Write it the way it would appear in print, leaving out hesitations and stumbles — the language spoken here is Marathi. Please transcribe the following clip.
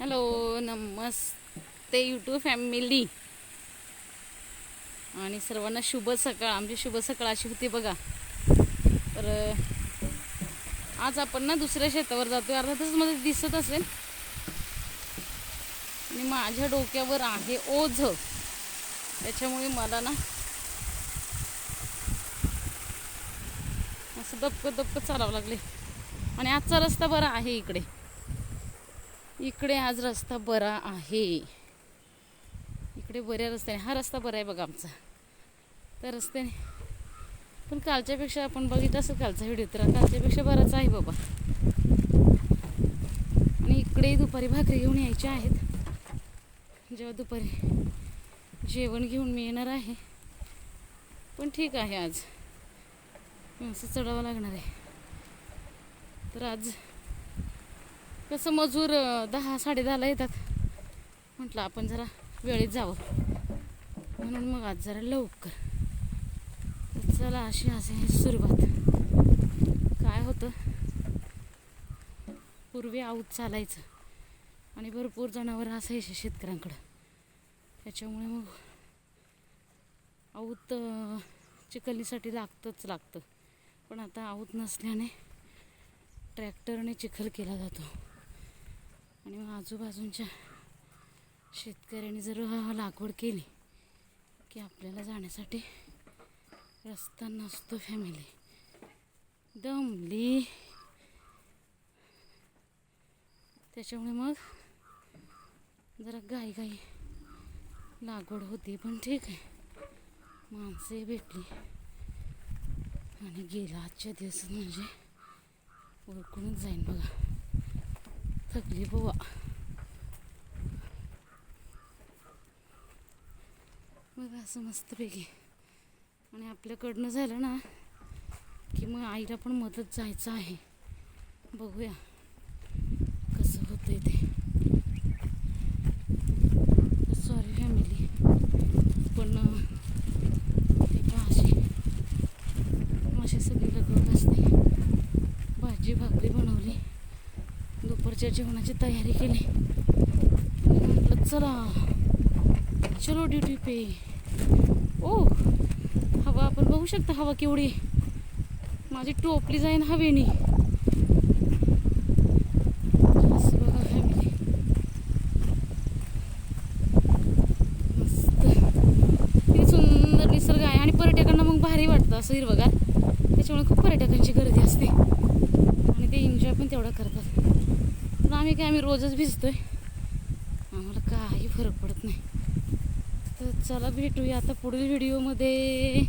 हॅलो नमस्ते यूट्यूब फॅमिली आणि सर्वांना शुभ सकाळ. आमची शुभ सकाळ अशी होती बघा. तर आज आपण ना दुसऱ्या शेतावर जातोय. अर्थातच मध्ये दिसत असेल. आणि माझ्या डोक्यावर आहे ओझ, त्याच्यामुळे मला ना असं दबकं चालावं लागले. आणि आजचा रस्ता बरा आहे. इकडे आज रस्ता बरा आहे. इकडे बऱ्या रस्त्याने हा रस्ता बरा आहे बघा आमचा. त्या रस्त्याने पण कालच्यापेक्षा आपण बघितलं असेल कालचा व्हिडिओ, तर कालच्यापेक्षा बराच आहे बाबा. आणि इकडे दुपारी भाकरी घेऊन यायच्या आहेत. जेव्हा दुपारी जेवण घेऊन मी येणार आहे. पण ठीक आहे, आज असं चढावं लागणार आहे. तर आज कसं मजूर 10-10:30ला येतात. म्हटलं आपण जरा वेळेत जावं, म्हणून मग आज जरा लवकर. चला अशी सुरुवात. काय होतं, पूर्वी आऊत चालायचं आणि भरपूर जनावर असायचे शेतकऱ्यांकडं. त्याच्यामुळे मग आऊत चिखलीसाठी लागतं. पण आता आऊत नसल्याने ट्रॅक्टरने चिखल केला जातो. आणि मग आजूबाजूंच्या शेतकऱ्यांनी जर लागवड केली की आपल्याला जाण्यासाठी रस्ता नसतो. फॅमिली दमली, त्याच्यामुळे मग जरा घाई लागवड होती. पण ठीक आहे, माणसंही भेटली आणि गेला आजच्या दिवस म्हणजे ओळखूनच जाईन बघा. थकली बुवा. मग असं मस्तपैकी आणि आपल्याकडनं झालं ना की मग आईला पण मदत जायचं आहे. बघूया कसं होतंय ते. सॉरी फॅमिली, पण ते अशी सगळी लगवत असते. भाजी भाकरी बनवली, दुपारच्या जेवणाची तयारी केली. म्हटलं चलो ड्युटी पे. ओ हवा आपण बघू शकता, हवा केवढी. माझी टोपली जाईन हवेनी. असं बघा फॅमिली, मस्त किती सुंदर निसर्ग आहे. आणि पर्यटकांना मग भारी वाटतं असं हिरवगार. त्याच्यामुळे खूप पर्यटकांची गर्दी असते आणि ते एन्जॉय पण तेवढा करतात. पण आम्ही रोजच भिजतोय, आम्हाला काही फरक पडत नाही. तर चला भेटूया आता पुढील व्हिडिओमध्ये.